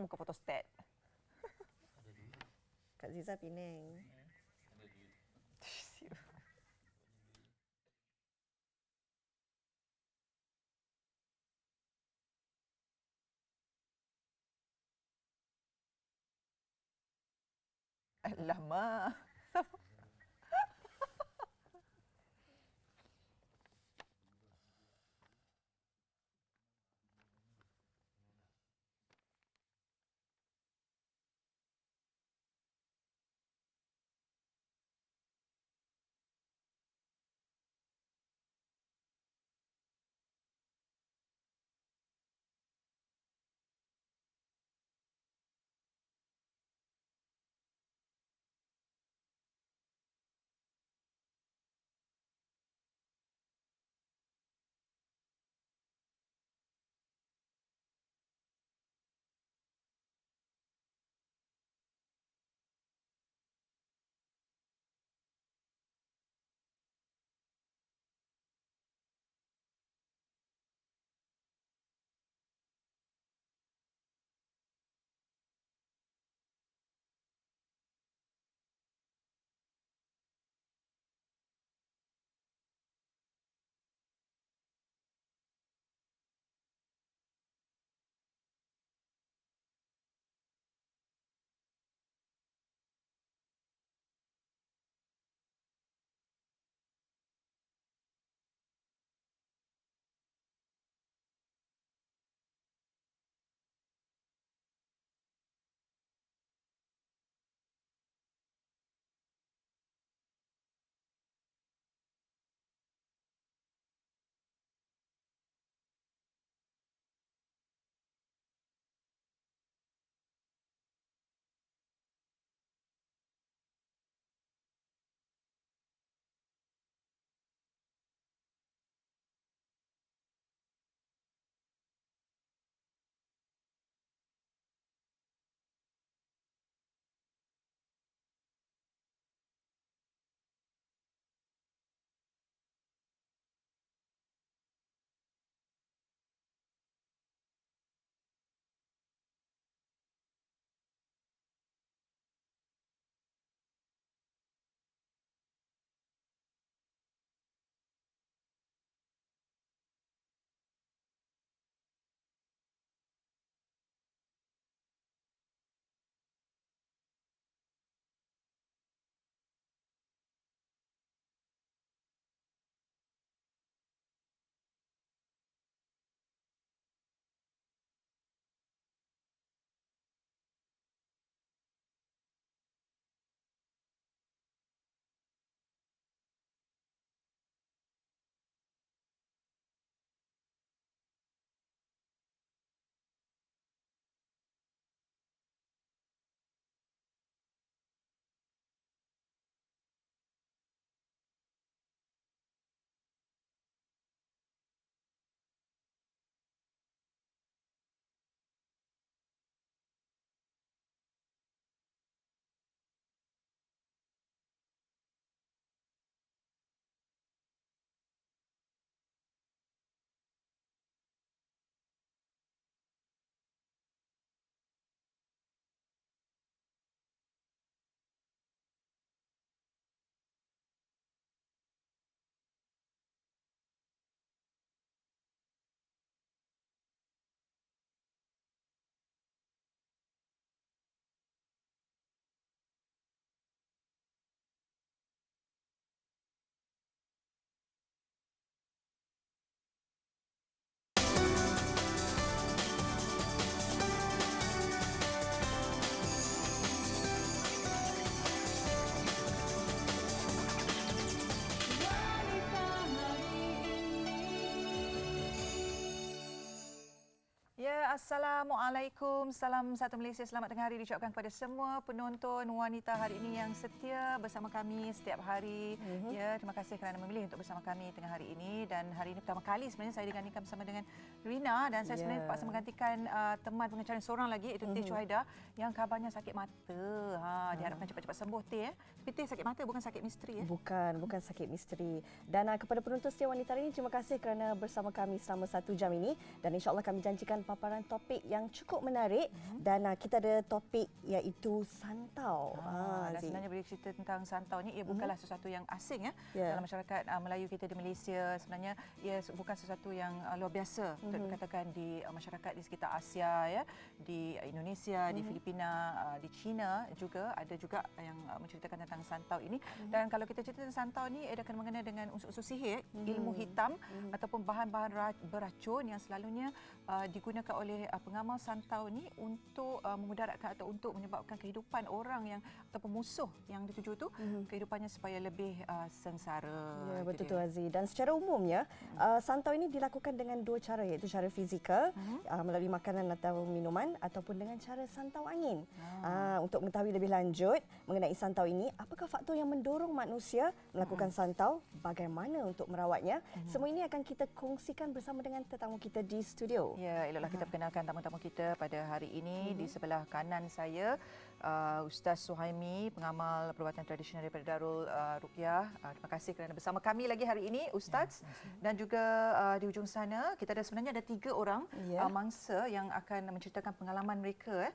muka fotostat. Kak Ziza Penang. Alamak. Ya, Assalamualaikum. Salam satu Malaysia. Selamat tengah hari diucapkan kepada semua penonton wanita hari ini yang setia bersama kami setiap hari. Ya, terima kasih kerana memilih untuk bersama kami tengah hari ini. Dan hari ini pertama kali sebenarnya saya digandingkan bersama dengan Rina dan saya sebenarnya terpaksa menggantikan teman pengacara seorang lagi iaitu Teh Syuhaida yang kabarnya sakit mata. Diharapkan cepat-cepat sembuh Teh. Tapi Teh sakit mata bukan sakit misteri ya? Bukan sakit misteri. Dan kepada penonton setia wanita hari ini, terima kasih kerana bersama kami selama 1 jam ini. Dan insya-Allah kami janjikan paparan topik topik yang cukup menarik dan kita ada topik iaitu santau. Dan sebenarnya bila cerita tentang santau ni ia bukanlah sesuatu yang asing Ya. dalam masyarakat Melayu kita di Malaysia. Sebenarnya ia bukan sesuatu yang luar biasa untuk dikatakan di masyarakat di sekitar Asia ya, di Indonesia, di Filipina, di China juga ada juga yang menceritakan tentang santau ini. Dan kalau kita cerita tentang santau ni ia akan mengenai dengan unsur-unsur sihir, ilmu hitam ataupun bahan-bahan beracun yang selalunya digunakan oleh pengamal santau ni untuk memudaratkan atau untuk menyebabkan kehidupan orang yang ataupun musuh yang dituju tu kehidupannya supaya lebih sengsara. Ya, Itu betul dia. tu Aziz. Dan secara umumnya santau ini dilakukan dengan dua cara, iaitu cara fizikal melalui makanan atau minuman ataupun dengan cara santau angin. Untuk mengetahui lebih lanjut mengenai santau ini, apakah faktor yang mendorong manusia melakukan santau, bagaimana untuk merawatnya, semua ini akan kita kongsikan bersama dengan tetamu kita di studio. Ya, eloklah kita perkenalkan tamu-tamu kita pada hari ini. Di sebelah kanan saya, Ustaz Suhaimi, pengamal perubatan tradisional daripada Darul Ruqyah. Terima kasih kerana bersama kami lagi hari ini, Ustaz. Dan juga di ujung sana, kita ada sebenarnya ada 3 orang mangsa yang akan menceritakan pengalaman mereka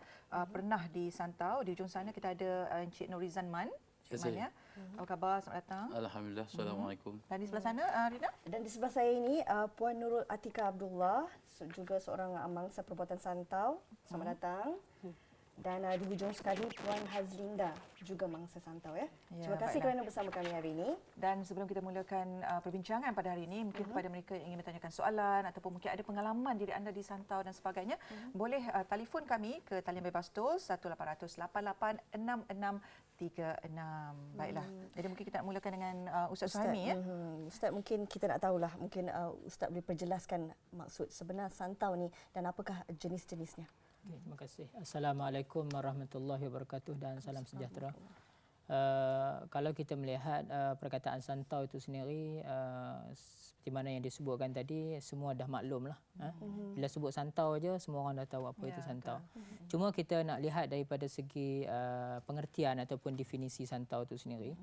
pernah di santau. Di ujung sana kita ada Encik Norizan Man. Ya, saya. Apa khabar? Selamat datang. Alhamdulillah. Assalamualaikum. Dan di sebelah sana, Rina? Dan di sebelah saya ini Puan Nurul Atika Abdullah, juga seorang mangsa perbuatan santau. Selamat datang. Dan di hujung sekali Puan Hazlinda, juga mangsa santau ya. Terima kasih kerana bersama kami hari ini. Dan sebelum kita mulakan perbincangan pada hari ini, mungkin kepada mereka yang ingin bertanyakan soalan ataupun mungkin ada pengalaman diri anda di santau dan sebagainya, boleh telefon kami ke talian bebas tol 1800 88 6636. Baiklah. Jadi mungkin kita nak mulakan dengan Ustaz Suhaimi ya. Ustaz, mungkin kita nak tahulah, mungkin Ustaz boleh perjelaskan maksud sebenar santau ni dan apakah jenis-jenisnya. Okay, terima kasih. Assalamualaikum warahmatullahi wabarakatuh dan salam sejahtera. Kalau kita melihat perkataan santau itu sendiri, seperti mana yang disebutkan tadi, semua dah maklum lah. Bila sebut santau aja, semua orang dah tahu apa itu santau. Cuma kita nak lihat daripada segi pengertian ataupun definisi santau itu sendiri.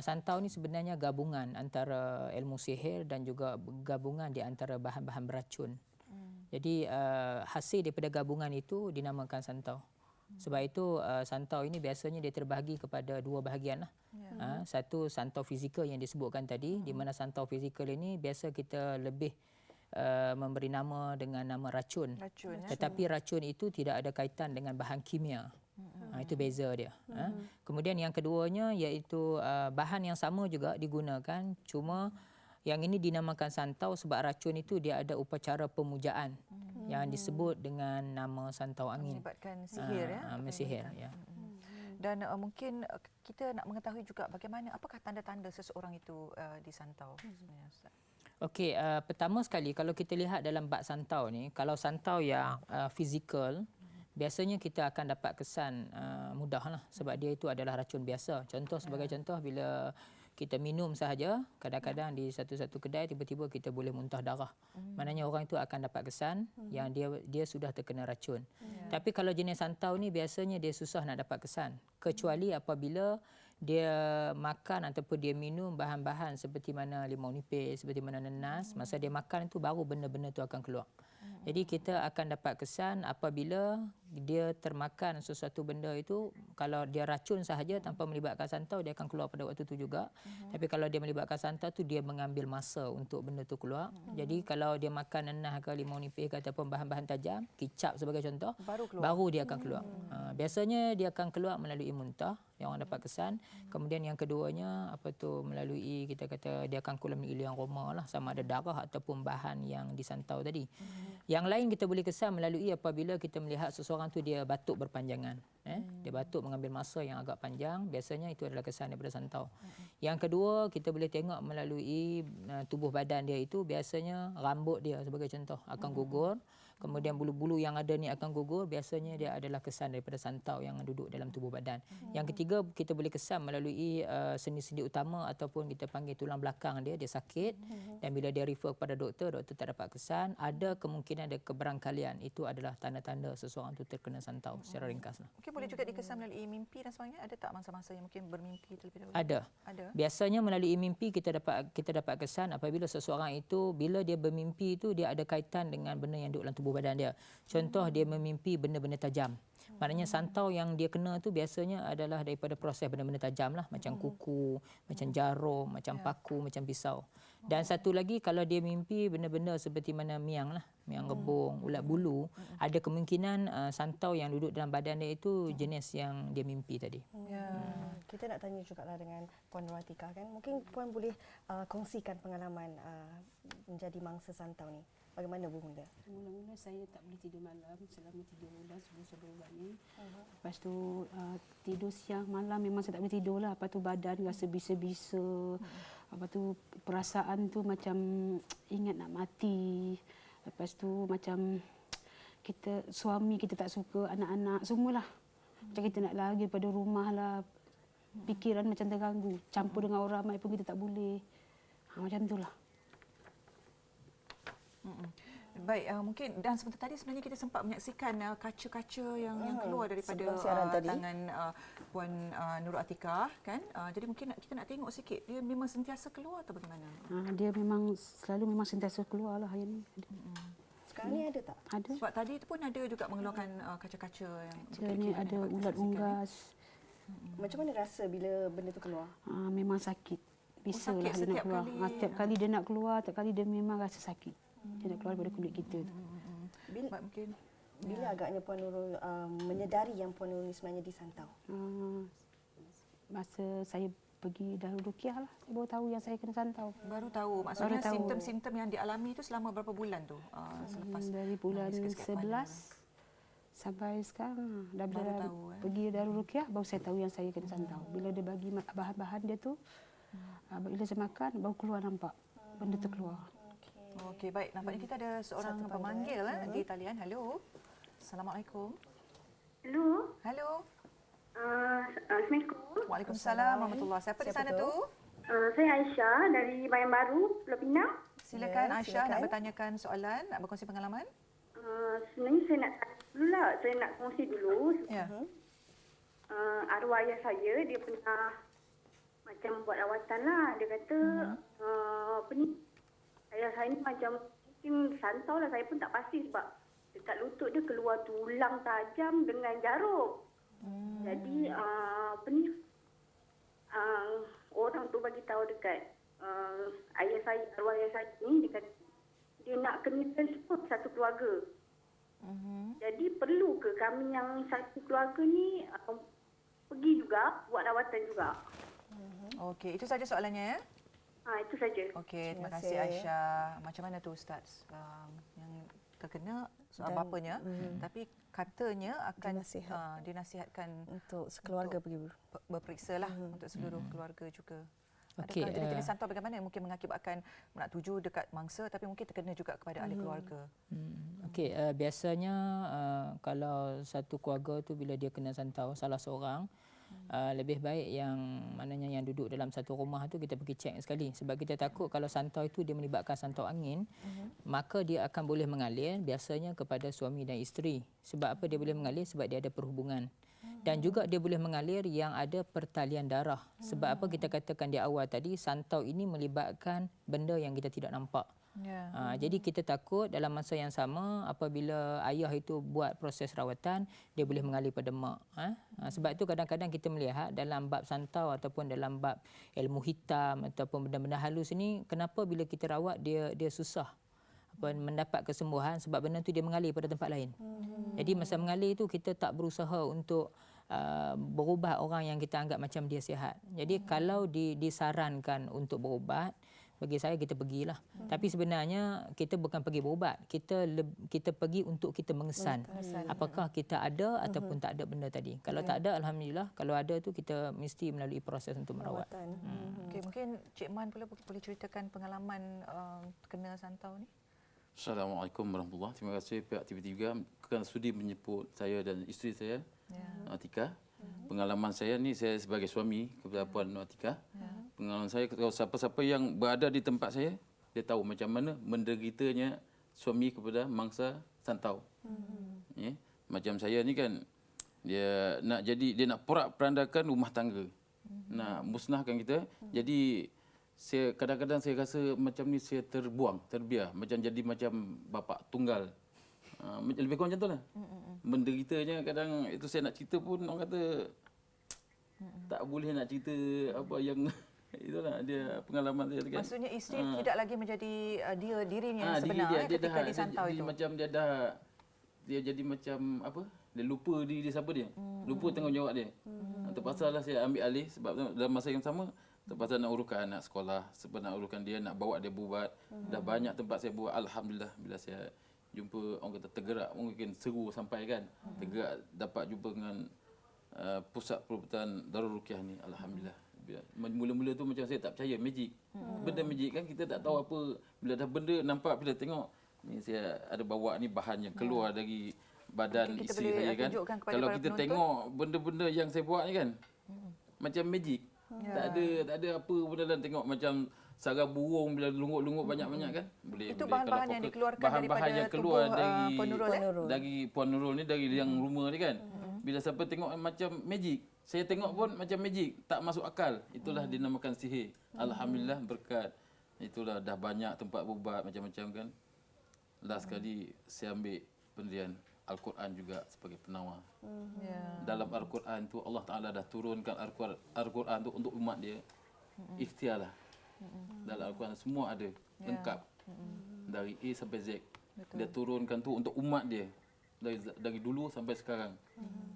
Santau ni sebenarnya gabungan antara ilmu sihir dan juga gabungan di antara bahan-bahan beracun. Jadi hasil daripada gabungan itu dinamakan santau. Sebab itu santau ini biasanya dia terbahagi kepada 2 bahagian lah. Satu santau fizikal yang disebutkan tadi, di mana santau fizikal ini biasa kita lebih memberi nama dengan nama racun. Tetapi racun itu tidak ada kaitan dengan bahan kimia. Itu beza dia. Kemudian yang keduanya iaitu bahan yang sama juga digunakan, cuma yang ini dinamakan santau sebab racun itu dia ada upacara pemujaan yang disebut dengan nama santau angin. Melibatkan sihir Sihir ya. Dan mungkin kita nak mengetahui juga bagaimana apakah tanda-tanda seseorang itu disantau sebenarnya Ustaz. Okey, pertama sekali kalau kita lihat dalam bab santau ni, kalau santau yang fizikal, biasanya kita akan dapat kesan mudahlah sebab dia itu adalah racun biasa. Contoh sebagai contoh, bila kita minum sahaja, kadang-kadang di satu-satu kedai tiba-tiba kita boleh muntah darah. Maknanya orang itu akan dapat kesan yang dia sudah terkena racun. Tapi kalau jenis santau ni biasanya dia susah nak dapat kesan, kecuali apabila dia makan ataupun dia minum bahan-bahan seperti mana limau nipis, seperti mana nanas, masa dia makan itu baru benda-benda itu akan keluar. Jadi kita akan dapat kesan apabila dia termakan sesuatu benda itu, kalau dia racun sahaja tanpa melibatkan santau, dia akan keluar pada waktu itu juga. Tapi kalau dia melibatkan santau tu, dia mengambil masa untuk benda tu keluar. Jadi kalau dia makan nanas ke limau nipis ke ataupun bahan-bahan tajam, kicap sebagai contoh, baru dia akan keluar. Biasanya dia akan keluar melalui muntah yang orang dapat kesan. Kemudian yang keduanya melalui, kita kata dia akan keluar melalui aroma lah, sama ada darah ataupun bahan yang disantau tadi. Yang lain kita boleh kesan melalui apabila kita melihat seseorang tu dia batuk berpanjangan. Dia batuk mengambil masa yang agak panjang, biasanya itu adalah kesan daripada santau. Yang kedua, kita boleh tengok melalui tubuh badan dia itu, biasanya rambut dia sebagai contoh akan gugur. Kemudian bulu-bulu yang ada ni akan gugur, biasanya dia adalah kesan daripada santau yang duduk dalam tubuh badan. Yang ketiga, kita boleh kesan melalui sendi-sendi utama ataupun kita panggil tulang belakang dia sakit. Dan bila dia refer kepada doktor tak dapat kesan, ada kemungkinan ada keberangkalian. Itu adalah tanda-tanda seseorang itu terkena santau secara ringkaslah. Mungkin boleh juga dikesan melalui mimpi dan sebagainya. Ada tak masa-masa yang mungkin bermimpi terlebih dahulu? Ada. Biasanya melalui mimpi kita dapat kesan apabila seseorang itu bila dia bermimpi itu dia ada kaitan dengan benda yang duduk dalam tubuh tubuh badan dia. Contoh dia memimpi benda-benda tajam. Maknanya santau yang dia kena tu biasanya adalah daripada proses benda-benda tajam lah, macam kuku, macam jarum, macam paku, macam pisau. Dan satu lagi, kalau dia mimpi benda-benda seperti mana miang lah, miang rebung, ulat bulu, ada kemungkinan santau yang duduk dalam badan dia itu jenis yang dia mimpi tadi. Ya. Kita nak tanya jugalah dengan Puan Nuratika kan. Mungkin Puan boleh kongsikan pengalaman menjadi mangsa santau ni. Bagaimana bermula? Mula-mula saya tak boleh tidur malam selama 3 bulan sebelum ubat ni. Lepas tu tidur siang malam memang saya tak boleh tidur lah. Lepas tu badan rasa bisa-bisa. Lepas tu perasaan tu macam ingat nak mati. Lepas tu macam suami kita tak suka, anak-anak semualah. Macam kita nak lari daripada rumah lah. Fikiran macam terganggu. Campur dengan orang ramai pun kita tak boleh. Macam tu lah. Baik, mungkin dan sebentar tadi sebenarnya kita sempat menyaksikan kaca-kaca yang keluar daripada sebelum siaran tadi. tangan Puan Nur Atikah kan. Jadi mungkin kita nak tengok sikit, dia memang sentiasa keluar atau bagaimana? Dia memang sentiasa keluar lah hari ni. Sekarang ni ada tak? Ada. Sebab tadi tu pun ada juga mengeluarkan kaca-kaca yang Ni ada ulat unggas. Macam mana rasa bila benda tu keluar? Memang sakit. Bisa sakit lah dia nak setiap keluar. kali. Setiap kali dia nak keluar, setiap kali dia memang rasa sakit. Dia nak keluar daripada kulit kita tu. Bila, mungkin agaknya Puan Nurul menyedari yang Puan Nurul ni sebenarnya disantau? Masa saya pergi Darul Ruqyah lah, saya baru tahu yang saya kena santau. baru tahu. Maksudnya Baru tahu. simptom-simptom yang dialami itu selama berapa bulan tu? Selepas Dari bulan sikit-sikit 11 sampai sekarang. Dah Baru bila tahu, pergi Darul Ruqyah, baru saya tahu yang saya kena santau. Bila dia bagi bahan-bahan dia tu, bila saya makan, baru keluar nampak. Benda tu keluar. Okey, baik. Nampaknya kita ada seorang pemanggil di talian. Halo. Assalamualaikum. Hello. Halo. Assalamualaikum. Waalaikumsalam warahmatullahi. Siapa di Siapa sana tu? tu? Saya Aisyah dari Bayan Baru, Pulau Pinang. Silakan Ya, Aisyah nak silakan. bertanyakan soalan, nak berkongsi pengalaman. Sebenarnya saya nak tanya dulu lah. Saya nak kongsi dulu. Ya. Arwah ayah saya, dia pernah macam buat rawatan lah. Dia kata, ayah saya ni macam mungkin santau lah. Saya pun tak pasti sebab dekat lutut dia keluar tulang tajam dengan jarum. Jadi orang tu bagi tahu dekat arwah ayah saya ni, dia kata dia nak kena transport satu keluarga. Jadi perlu ke kami yang satu keluarga ni pergi juga buat rawatan juga? Okey, itu saja soalannya ya. Itu saja. Okey, terima Terima kasih kasih. Aisyah. Macam mana tu Ustaz? Yang terkena bapanya tapi katanya akan dinasihatkan Untuk sekeluarga pergi. berperiksa lah untuk seluruh keluarga juga. Okey, Adakah jenis-jenis santau bagaimana yang mungkin mengakibatkan nak tuju dekat mangsa tapi mungkin terkena juga kepada ahli keluarga? Okey, biasanya kalau satu keluarga tu bila dia kena santau salah seorang, lebih baik yang maknanya yang duduk dalam satu rumah tu kita pergi cek sekali sebab kita takut kalau santau itu dia melibatkan santau angin, maka dia akan boleh mengalir biasanya kepada suami dan isteri. Sebab apa dia boleh mengalir? Sebab dia ada perhubungan. Dan juga dia boleh mengalir yang ada pertalian darah. Sebab apa kita katakan di awal tadi, santau ini melibatkan benda yang kita tidak nampak. Ya. Jadi kita takut dalam masa yang sama apabila ayah itu buat proses rawatan, dia boleh mengalir pada mak. Sebab itu kadang-kadang kita melihat dalam bab santau ataupun dalam bab ilmu hitam ataupun benda-benda halus ini, kenapa bila kita rawat dia susah mendapat kesembuhan sebab benda tu dia mengalir pada tempat lain. Jadi masa mengalir itu kita tak berusaha untuk berubat orang yang kita anggap macam dia sihat. Jadi kalau disarankan untuk berubat, bagi saya kita pergilah. Tapi sebenarnya kita bukan pergi berubat. Kita pergi untuk kita mengesan apakah kita ada ataupun tak ada benda tadi. Kalau tak ada, alhamdulillah. Kalau ada tu kita mesti melalui proses untuk merawat. Okey, mungkin Cik Man pula boleh ceritakan pengalaman kena santau ni. Assalamualaikum warahmatullahi. Terima kasih pihak TV3 kerana sudi menjemput saya dan isteri saya, Atikah. Pengalaman saya ni, saya sebagai suami kepada Puan Atikah. Pengalaman saya, kalau siapa-siapa yang berada di tempat saya, dia tahu macam mana menderitanya suami kepada mangsa santau. Ya? Macam saya ni kan, dia nak porak-perandakan rumah tangga. Nak musnahkan kita. Jadi kadang-kadang saya rasa macam ni saya terbiar, macam jadi macam bapa tunggal. Lebih kurang macam tu lah. Menderitanya kadang itu saya nak cerita pun orang kata tak boleh nak cerita apa yang itulah dia pengalaman saya kan. Maksudnya isteri tidak lagi menjadi dirinya yang Diri sebenar ketika dah, disantau dia itu. macam dia jadi macam apa? Dia lupa diri dia siapa dia. Lupa tanggungjawab dia. Terpaksa lah saya ambil alih sebab dalam masa yang sama terpaksa nak uruskan anak sekolah, sebab nak uruskan dia, nak bawa dia berubat. Dah banyak tempat saya buat, alhamdulillah bila saya jumpa orang kata tergerak, mungkin seru sampai kan. Tergerak dapat jumpa dengan pusat perubatan Darul Ruqyah ni, alhamdulillah. Mula-mula tu macam saya tak percaya magic. Benda magic kan kita tak tahu apa, bila dah benda nampak, bila tengok ni saya ada bawa ni bahan yang keluar dari badan Mungkin kita isteri boleh saya kan. tunjukkan kepada Kalau para kita penonton. tengok benda-benda yang saya buat ni kan macam magic. Tak ada apa benda dalam, tengok macam sarang burung bila lungut-lungut banyak-banyak kan. Boleh Itu boleh. bahan-bahan Kalau yang fokus, dikeluarkan bahan-bahan daripada yang keluar tubuh dari Puan Nurul, dari Puan Nurul ni, dari yang rumah ni kan. Bila siapa tengok macam magic, saya tengok pun macam magic, tak masuk akal. Itulah dinamakan sihir. Alhamdulillah berkat itulah dah banyak tempat berubat macam-macam kan. Last sekali saya ambil pendirian Al-Quran juga sebagai penawar. Dalam Al-Quran tu Allah Taala dah turunkan Al-Quran tu untuk umat dia. Ikhtiarlah. Dalam Al-Quran semua ada lengkap. Dari A sampai Z. Dia turunkan tu untuk umat dia. Dari dulu sampai sekarang.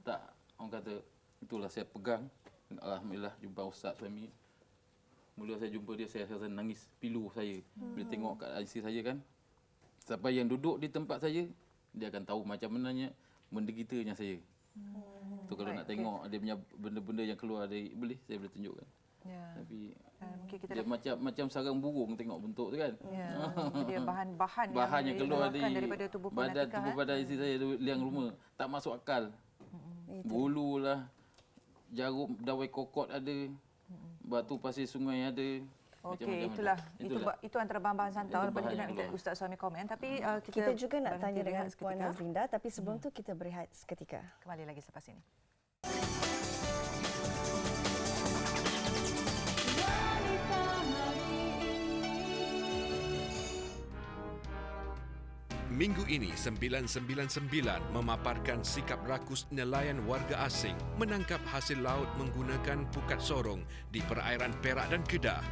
Tak, orang kata itulah saya pegang. Alhamdulillah jumpa ustaz suami. Mula saya jumpa dia, saya rasa nangis pilu saya bila tengok kat IC saya kan. Siapa yang duduk di tempat saya, dia akan tahu macam mananya menderitanya saya. Tu kalau nak tengok dia punya benda-benda yang keluar dari, saya boleh tunjukkan. Ya. Tapi Mungkin kita dia macam sarang burung tengok bentuk tu kan. ya, dia bahan-bahan Yang keluar dikeluarkan daripada tubuh Puan badan Atikah, tubuh badan isteri saya liang rumah. Tak masuk akal. Bulu lah, jarum dawai kokot ada, batu pasir sungai ada. Okey, Macam-macam. itu antara bahan-bahan santau. Itu Lepas tu bahan kita nak yang minta keluar. Ustaz Suami komen. Tapi Kita juga nak berhenti tanya dengan rehat Puan seketika. Nazrinda, tapi sebelum tu kita berehat seketika. Kembali lagi selepas ini. Minggu ini 999 memaparkan sikap rakus nelayan warga asing menangkap hasil laut menggunakan pukat sorong di perairan Perak dan Kedah.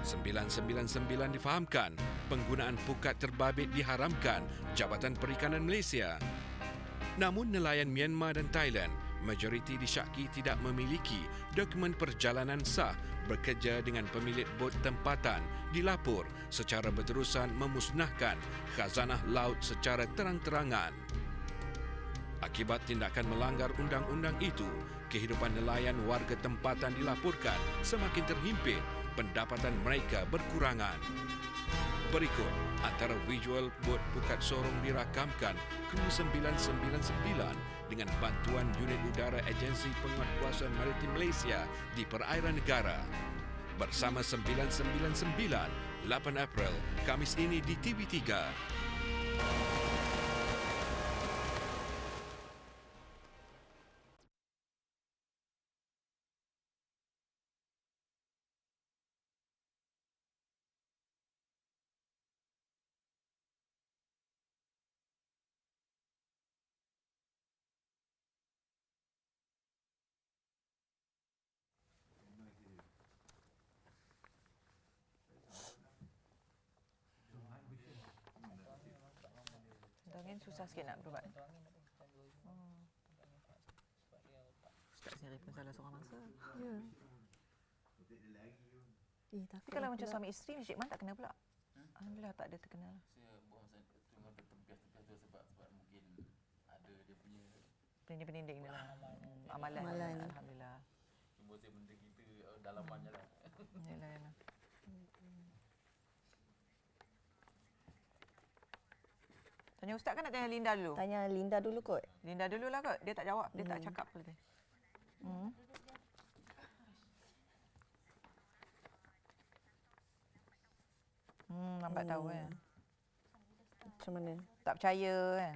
999 difahamkan penggunaan pukat terbabit diharamkan Jabatan Perikanan Malaysia. Namun nelayan Myanmar dan Thailand majoriti disyaki tidak memiliki dokumen perjalanan sah bekerja dengan pemilik bot tempatan dilapor secara berterusan memusnahkan khazanah laut secara terang-terangan. Akibat tindakan melanggar undang-undang itu, kehidupan nelayan warga tempatan dilaporkan semakin terhimpit, pendapatan mereka berkurangan. Berikut antara visual bot pukat sorong dirakamkan kru 999 dengan bantuan unit udara Agensi Penguatkuasa Maritim Malaysia di perairan negara. Bersama 999, 8 April, Khamis ini di TV3. Angin susah sikit nak berubat. Ustaz sendiri pun salah seorang mangsa. Ya. Tapi kalau macam suami isteri, Encik Man tak kena pula. Alhamdulillah tak ada terkena. Saya buang cuma tertempias-tempias tu sebab mungkin ada dia punya Peninding-peninding ni lah. Amalan. Alhamdulillah. cuma saya benda kita dalaman je lah. Yalah, yalah. Tanya Ustaz kan nak tanya Linda dulu? Tanya Linda dulu kot. Linda dululah kot. Dia tak jawab. Dia tak cakap apa tadi. Nampak tahu kan. Macam mana? Tak percaya kan.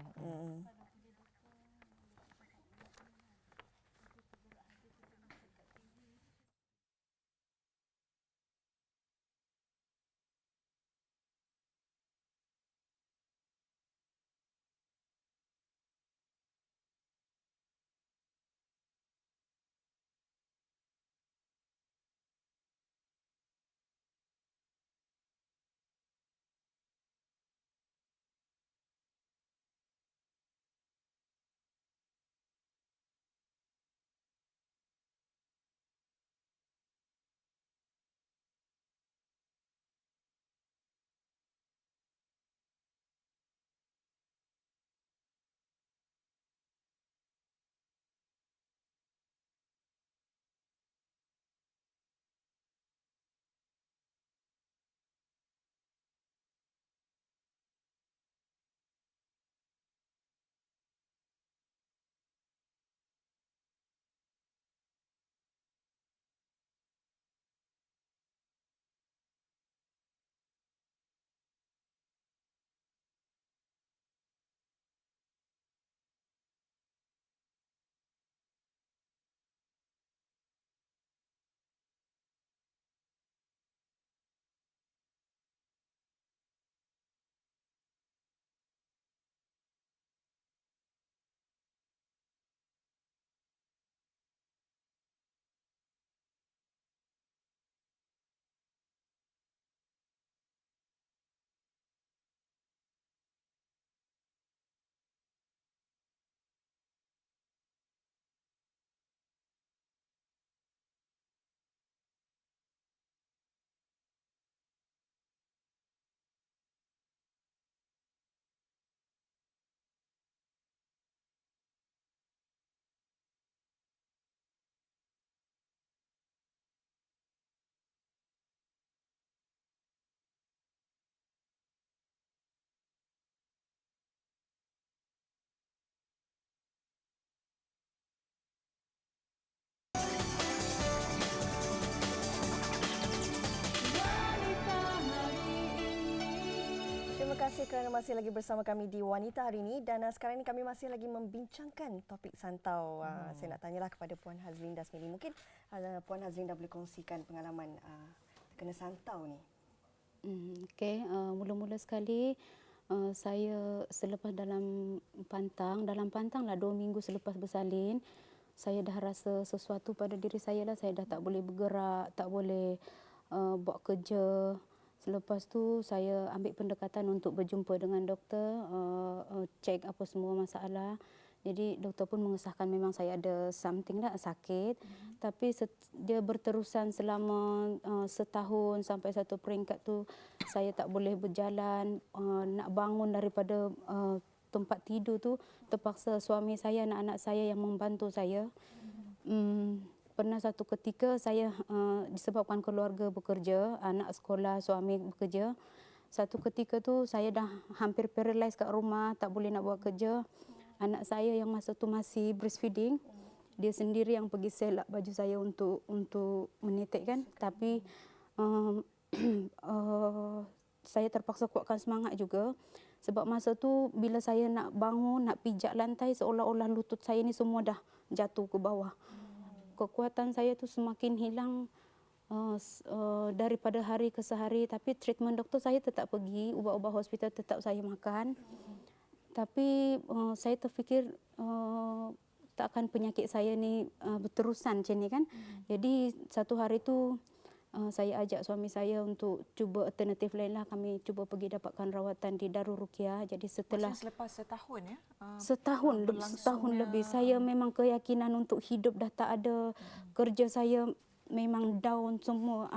kasih kerana masih lagi bersama kami di Wanita hari ini dan sekarang ini kami masih lagi membincangkan topik santau. Saya nak tanyalah kepada Puan Hazlinda sendiri. Mungkin Puan Hazlinda boleh kongsikan pengalaman kena santau ni. Okey, mula-mula sekali saya selepas dalam pantang lah 2 minggu selepas bersalin, saya dah rasa sesuatu pada diri saya lah. Saya dah tak boleh bergerak, tak boleh buat kerja. Selepas tu saya ambil pendekatan untuk berjumpa dengan doktor, cek apa semua masalah. Jadi doktor pun mengesahkan memang saya ada something lah, sakit. Tapi dia berterusan selama setahun sampai satu peringkat tu saya tak boleh berjalan, nak bangun daripada tempat tidur tu terpaksa suami saya, anak-anak saya yang membantu saya. Pernah satu ketika saya disebabkan keluarga bekerja, anak sekolah, suami bekerja. Satu ketika tu saya dah hampir paralyzed kat rumah, tak boleh nak buat kerja. Anak saya yang masa tu masih breastfeeding, dia sendiri yang pergi selak baju saya untuk menitikkan. Tapi saya terpaksa kuatkan semangat juga. Sebab masa tu bila saya nak bangun, nak pijak lantai, seolah-olah lutut saya ni semua dah jatuh ke bawah. Kekuatan saya tu semakin hilang daripada hari ke sehari. Tapi treatment doktor saya tetap pergi, ubat-ubat hospital tetap saya makan. Tapi saya terfikir tak akan penyakit saya ni berterusan macam ni kan. Jadi satu hari tu saya ajak suami saya untuk cuba alternatif lain lah. Kami cuba pergi dapatkan rawatan di Darul Ruqyah. Jadi setelah Selepas setahun ya? setahun lebih saya memang keyakinan untuk hidup dah tak ada. Kerja saya memang down semua.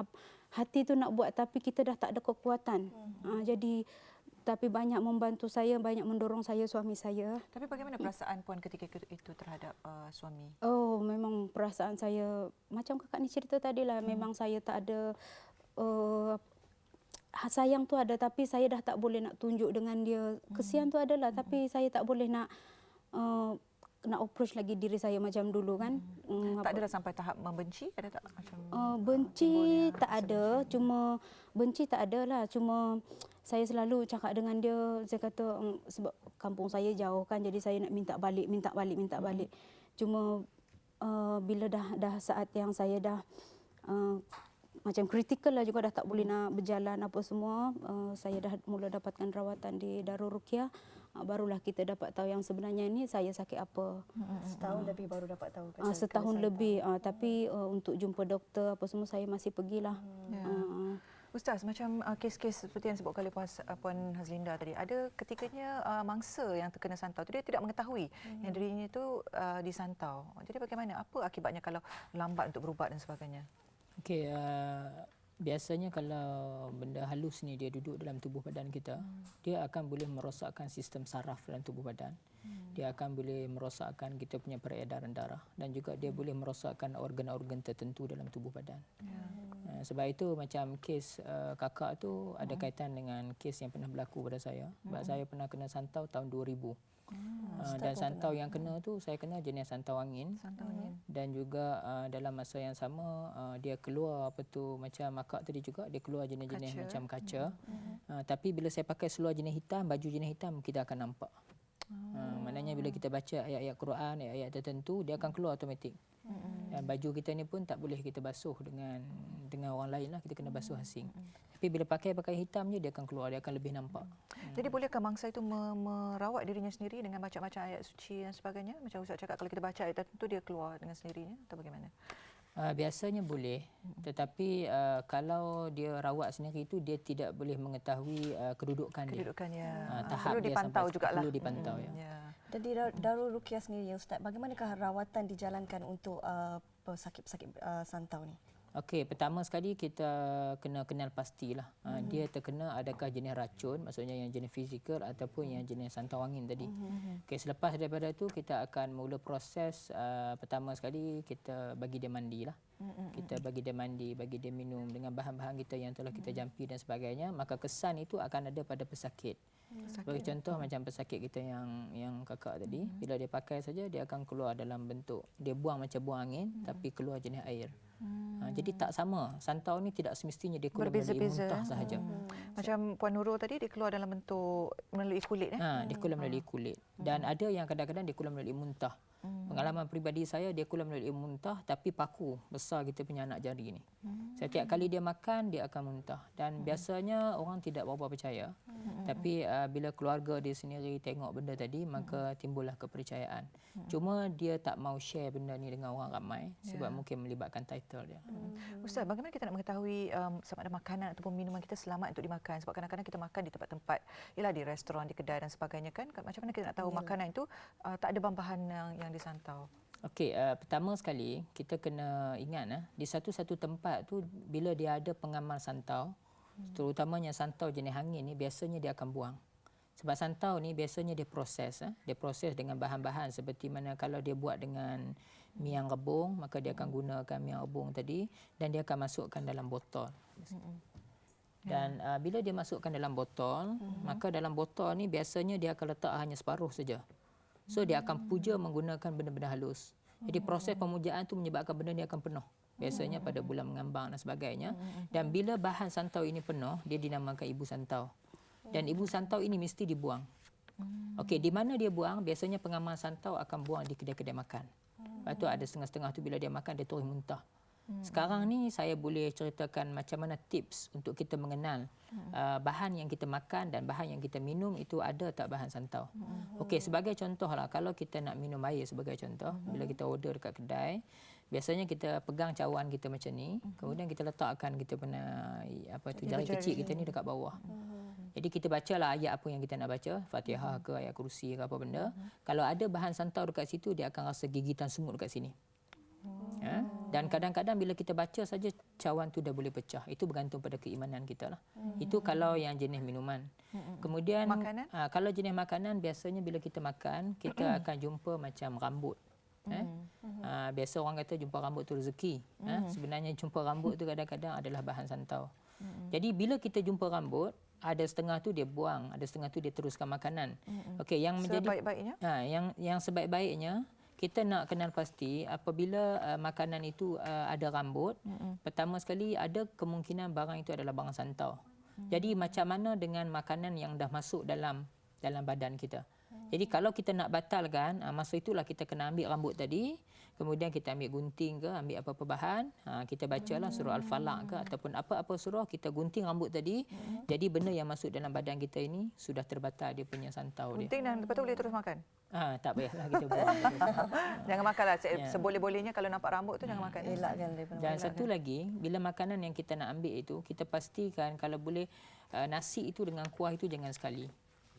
Hati tu nak buat tapi kita dah tak ada kekuatan. Jadi tapi banyak membantu saya, banyak mendorong saya suami saya. Tapi bagaimana perasaan Puan ketika itu terhadap suami? Oh, memang perasaan saya macam kakak ni cerita tadi lah. Memang saya tak ada sayang tu ada tapi saya dah tak boleh nak tunjuk dengan dia. Kesian tu adalah tapi saya tak boleh nak approach lagi diri saya macam dulu kan. Tak adalah sampai tahap membenci? Ada tak macam benci tak ada, cuma benci tak ada lah. Cuma saya selalu cakap dengan dia, saya kata sebab kampung saya jauh kan, jadi saya nak minta balik. Cuma bila dah saat yang saya dah macam kritikal lah juga, dah tak boleh nak berjalan apa semua, saya dah mula dapatkan rawatan di Darul Ruqyah. Barulah kita dapat tahu yang sebenarnya ni saya sakit apa. Setahun lebih baru dapat tahu. Setahun lebih, tapi untuk jumpa doktor apa semua saya masih pergilah. Ustaz, macam kes-kes seperti yang sebutkan oleh Puan Hazlinda tadi, ada ketikanya mangsa yang terkena santau tu dia tidak mengetahui yang dirinya itu disantau. Jadi bagaimana? Apa akibatnya kalau lambat untuk berubat dan sebagainya? Okey, biasanya kalau benda halus ni dia duduk dalam tubuh badan kita, dia akan boleh merosakkan sistem saraf dalam tubuh badan. Dia akan boleh merosakkan kita punya peredaran darah dan juga dia boleh merosakkan organ-organ tertentu dalam tubuh badan. Sebab itu macam kes kakak tu ada kaitan dengan kes yang pernah berlaku pada saya. Sebab saya pernah kena santau tahun 2000. Dan santau yang kena tu saya kena jenis santau angin. Dan juga dalam masa yang sama dia keluar apa tu macam akak tadi juga, dia keluar jenis-jenis macam kaca. Tapi bila saya pakai seluar jenis hitam, baju jenis hitam, kita akan nampak. Maknanya bila kita baca ayat-ayat Quran, ayat-ayat tertentu, dia akan keluar automatik. Dan baju kita ni pun tak boleh kita basuh dengan orang lain lah, kita kena basuh asing. Tapi bila pakai hitam je, dia akan keluar, dia akan lebih nampak. Jadi bolehkah mangsa itu merawat dirinya sendiri dengan baca-baca ayat suci dan sebagainya? Macam Ustaz cakap, kalau kita baca ayat tertentu dia keluar dengan sendirinya atau bagaimana? Biasanya boleh, tetapi kalau dia rawat sendiri itu dia tidak boleh mengetahui kedudukan dia. Tahap perlu dia dipantau jugalah. perlu dipantau ya. Dan di Darul Ruqyah sendiri Ustaz, bagaimanakah rawatan dijalankan untuk pesakit-pesakit santau ni? Okey, pertama sekali kita kena kenal pastilah. Dia terkena adakah jenis racun, maksudnya yang jenis fizikal ataupun yang jenis santau angin tadi. Okey, selepas daripada itu kita akan mula proses. Pertama sekali kita bagi dia mandi lah. Kita bagi dia mandi, bagi dia minum dengan bahan-bahan kita yang telah kita jampi dan sebagainya. Maka kesan itu akan ada pada pesakit. Sebagai contoh macam pesakit kita yang kakak tadi, bila dia pakai saja dia akan keluar dalam bentuk, dia buang macam buang angin tapi keluar jenis air. Jadi tak sama. Santau ni tidak semestinya dia keluar melalui muntah sahaja. Macam Puan Nurul tadi, dia keluar dalam bentuk melalui kulit. Dia keluar melalui kulit. Dan ada yang kadang-kadang dia keluar melalui muntah. Pengalaman peribadi saya, dia keluar melalui muntah tapi paku besar kita punya anak jari ni. Setiap kali dia makan, dia akan muntah. Dan biasanya orang tidak berapa percaya. Tapi bila keluarga dia sendiri tengok benda tadi, maka timbullah kepercayaan. Cuma dia tak mau share benda ni dengan orang ramai sebab mungkin melibatkan title dia. Ustaz, bagaimana kita nak mengetahui sama ada makanan ataupun minuman kita selamat untuk dimakan? Sebab kadang-kadang kita makan di tempat-tempat, ialah di restoran, di kedai dan sebagainya kan. Macam mana kita nak tahu makanan itu tak ada bahan-bahan yang disantau? Okey, pertama sekali kita kena ingat di satu-satu tempat tu bila dia ada pengamal santau, terutamanya santau jenis hangin ni biasanya dia akan buang. Sebab santau ni biasanya dia proses dengan bahan-bahan seperti mana kalau dia buat dengan miang rebung, maka dia akan gunakan miang rebung tadi dan dia akan masukkan dalam botol. Dan bila dia masukkan dalam botol, maka dalam botol ni biasanya dia akan letak hanya separuh saja. So dia akan puja menggunakan benda-benda halus. Jadi proses pemujaan tu menyebabkan benda ni akan penuh. Biasanya pada bulan mengambang dan sebagainya. Dan bila bahan santau ini penuh, dia dinamakan ibu santau. Dan ibu santau ini mesti dibuang. Okey, di mana dia buang? Biasanya pengamal santau akan buang di kedai-kedai makan. Lepas tu ada setengah-setengah tu bila dia makan dia terus muntah. Sekarang ni saya boleh ceritakan macam mana tips untuk kita mengenal bahan yang kita makan dan bahan yang kita minum itu ada tak bahan santau. Okey, sebagai contohlah kalau kita nak minum air sebagai contoh, bila kita order dekat kedai, biasanya kita pegang cawan kita macam ni, kemudian kita letakkan kita punya jari kecil kita ni dekat bawah. Jadi kita bacalah ayat apa yang kita nak baca, Fatihah ke ayat kursi ke apa benda. Kalau ada bahan santau dekat situ, dia akan rasa gigitan semut dekat sini. Dan kadang-kadang bila kita baca saja cawan tu dah boleh pecah. Itu bergantung pada keimanan kita lah. Itu kalau yang jenis minuman. Kemudian kalau jenis makanan biasanya bila kita makan kita akan jumpa macam rambut. Biasa orang kata jumpa rambut tu rezeki. Sebenarnya jumpa rambut tu kadang-kadang adalah bahan santau. Jadi bila kita jumpa rambut, ada setengah tu dia buang, ada setengah tu dia teruskan makanan. Okey, yang menjadi sebaik-baiknya yang sebaik-baiknya kita nak kenal pasti apabila makanan itu ada rambut, pertama sekali ada kemungkinan barang itu adalah barang santau. Jadi macam mana dengan makanan yang dah masuk dalam badan kita. Jadi kalau kita nak batalkan, masa itulah kita kena ambil rambut tadi, kemudian kita ambil gunting ke, ambil apa-apa bahan, kita bacalah surah Al-Falaq ke ataupun apa-apa surah, kita gunting rambut tadi. Jadi benda yang masuk dalam badan kita ini sudah terbatal dia punya santau dia. gunting dan lepas tu boleh terus makan? Tak payahlah kita buang. Jangan makanlah. Seboleh-bolehnya kalau nampak rambut tu jangan makan. Elakkan daripada Dan satu lagi, bila makanan yang kita nak ambil itu, kita pastikan kalau boleh nasi itu dengan kuah itu jangan sekali.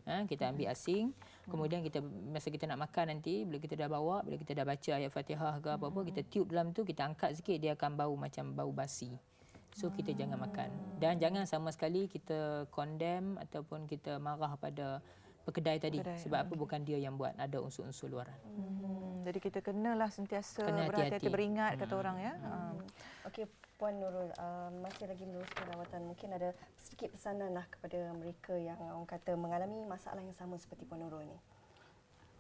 Kita ambil asing, kemudian kita masa kita nak makan nanti, bila kita dah bawa, bila kita dah baca ayat Fatihah ke apa-apa, kita tiup dalam tu, kita angkat sikit, dia akan bau macam bau basi. So kita jangan makan. Dan jangan sama sekali kita condemn ataupun kita marah pada pekedai tadi. Sebab apa? Bukan dia yang buat, ada unsur-unsur luaran. Jadi kita kenalah sentiasa Kena berhati-hati, hati-hati. beringat kata orang ya. Okey, Puan Nurul, masih lagi meneruskan rawatan. Mungkin ada sedikit pesanan lah kepada mereka yang orang kata mengalami masalah yang sama seperti Puan Nurul ni.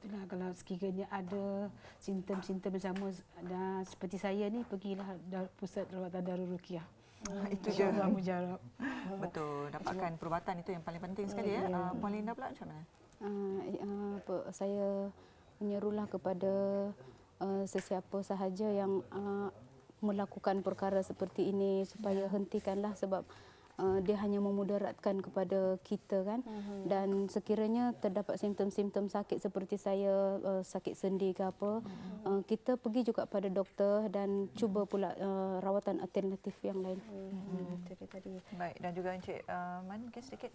Itulah kalau sekiranya ada simptom-simptom yang sama dan seperti saya ni, pergilah pusat rawatan Darul Ruqyah. Itu je. Allah mujarab. Betul, dapatkan perubatan itu yang paling penting sekali ya. Puan Linda pula macam mana? Saya menyerulah kepada sesiapa sahaja yang melakukan perkara seperti ini supaya hentikanlah sebab dia hanya memudaratkan kepada kita kan. Dan sekiranya terdapat simptom-simptom sakit seperti saya, sakit sendi ke apa, kita pergi juga pada doktor dan cuba pula rawatan alternatif yang lain. Itu dia tadi. Baik, dan juga Encik Man mungkin sedikit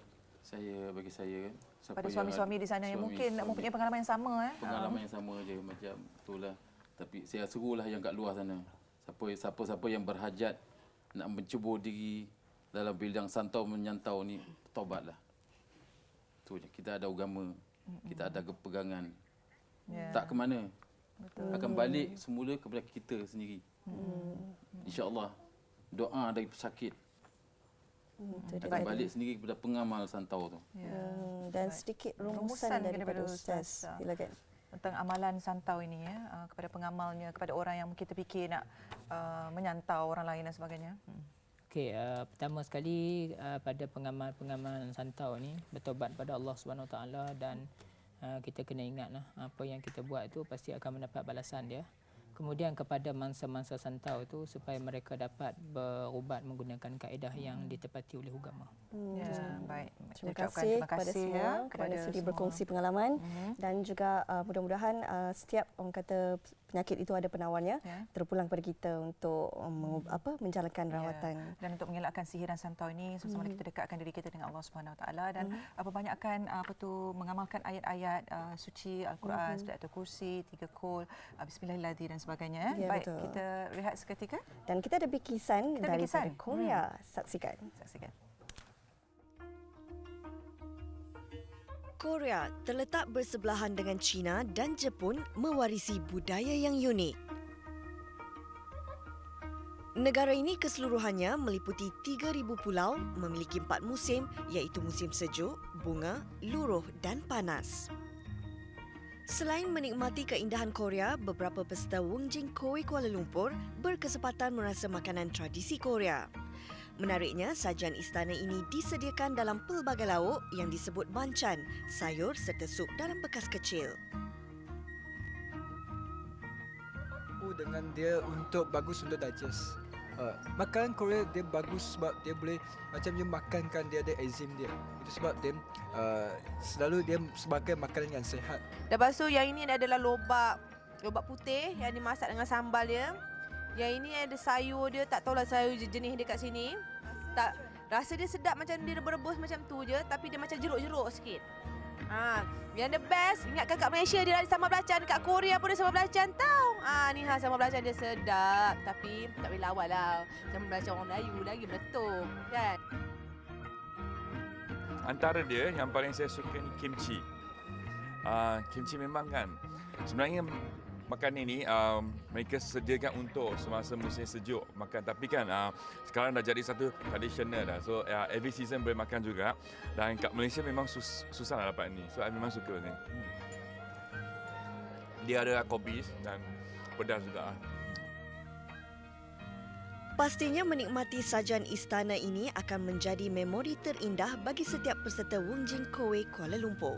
Bagi saya kan, siapa pada yang suami-suami di sana yang mungkin mempunyai pengalaman yang sama pengalaman yang sama je macam itulah. Tapi saya serulah yang kat luar sana, siapa-siapa yang berhajat nak mencubur diri dalam bidang santau menyantau ni, taubatlah. Tu je, kita ada agama, kita ada pegangan. Tak ke mana. Akan balik semula kepada kita sendiri. InsyaAllah doa dari pesakit Itu dia Akan tadi. balik sendiri kepada pengamal santau tu. Dan sedikit rumusan daripada Ustaz. Silakan. Tentang amalan santau ini ya, kepada pengamalnya, kepada orang yang kita fikir nak menyantau orang lain dan sebagainya. Okey, pertama sekali pada pengamal-pengamal santau ni bertaubat pada Allah Subhanahu Wa Taala dan kita kena ingatlah apa yang kita buat tu pasti akan mendapat balasan dia. Kemudian kepada mangsa-mangsa santau itu supaya mereka dapat berubat menggunakan kaedah yang ditepati oleh agama. Ya, baik. Terima Kita ucapkan kasih kepada semua ya, kerana sudi semua. berkongsi pengalaman dan juga mudah-mudahan setiap orang kata penyakit itu ada penawarnya terpulang kepada kita untuk menjalankan rawatan. Dan untuk mengelakkan sihir dan santau ini sama-sama kita dekatkan diri kita dengan Allah Subhanahu Wa Taala dan banyakkan mengamalkan ayat-ayat suci Al-Quran seperti Ayatul Kursi, 3 Qul, Bismillahirrahmanirrahim dan sebagainya. Ya, Baik, betul. kita rehat seketika. Dan kita ada bikisan Kita ada daripada bikisan. Korea. Saksikan. Korea terletak bersebelahan dengan China dan Jepun mewarisi budaya yang unik. Negara ini keseluruhannya meliputi 3,000 pulau, memiliki 4 musim iaitu musim sejuk, bunga, luruh dan panas. Selain menikmati keindahan Korea, beberapa peserta Wongjin Kowe Kuala Lumpur berkesempatan merasa makanan tradisi Korea. Menariknya, sajian istana ini disediakan dalam pelbagai lauk yang disebut banchan, sayur serta sup dalam bekas kecil. Dengan dia untuk bagus untuk digest. Makanan Korea dia bagus sebab dia boleh macam you makankan dia ada enzim dia. Itu sebab dia selalu dia sebagai makanan yang sihat. Lepas tu yang ini adalah lobak putih yang dimasak dengan sambal dia. Yang ini ada sayur dia, tak tahulah sayur jenis dia kat sini. Tak, rasa dia sedap macam dia rebus macam tu je, tapi dia macam jeruk-jeruk sikit. Yang the best, ingatkan kat Malaysia dia ada sambal belacan, kat Korea pun ada sambal belacan tau. Ni sambal belacan dia sedap, tapi tak boleh lawan lah. Sambal belacan orang Melayu lagi meletup, kan? Antara dia yang paling saya suka ni kimchi. Kimchi memang kan, sebenarnya makanan ini mereka sediakan untuk semasa musim sejuk makan, tapi kan sekarang dah jadi satu tradisional dah, so every season boleh makan juga. Dan kat Malaysia memang susah nak dapat ni, so I memang suka ni. Dia ada kobis dan pedas juga. Pastinya menikmati sajian istana ini akan menjadi memori terindah bagi setiap peserta Wongjin Kowe Kuala Lumpur.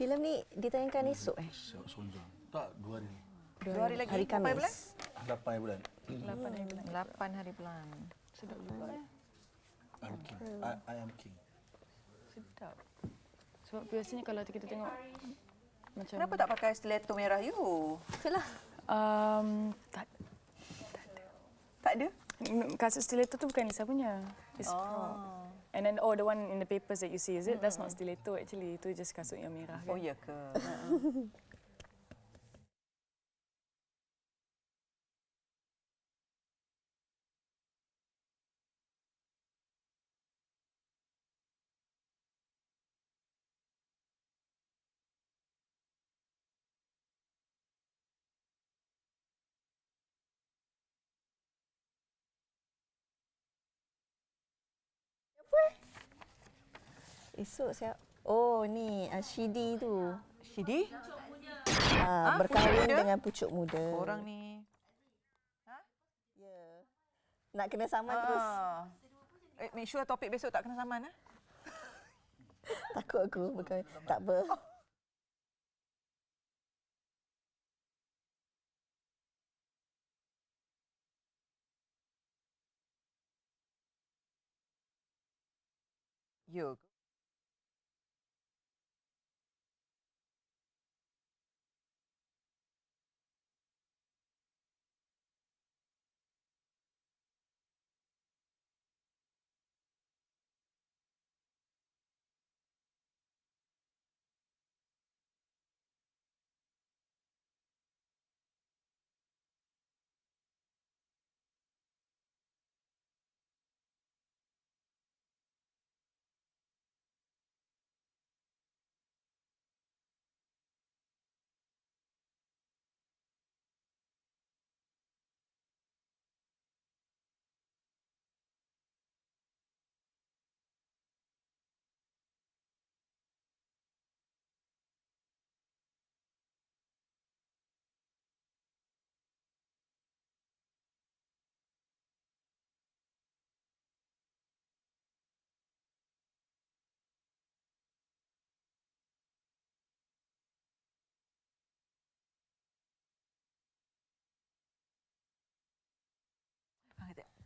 Filem ni ditayangkan esok Sonjol. Tak, 2 hari. 2 hari lagi. Hari Berapa hari bulan? Khamis. 8 bulan. 8 hari bulan. 8 hari bulan. Sedap juga. I'm king. I am king. Sedap. Sebab biasanya kalau kita tengok macam Kenapa tak pakai stiletto merah you? Itulah. Tak ada. Kasut stiletto tu bukan Nisa punya. It's prop. And then the one in the papers that you see, is it? That's not stiletto actually. Itu just kasut yang merah kan. Oh ya ke? Esok siap. Oh ni Shidi tu. Shidi? Berkahwin pucuk muda? dengan pucuk muda. Orang ni. Ya. Nak kena saman terus. Make sure topik besok tak kena saman. Takut aku berkahwin. Tak apa. You.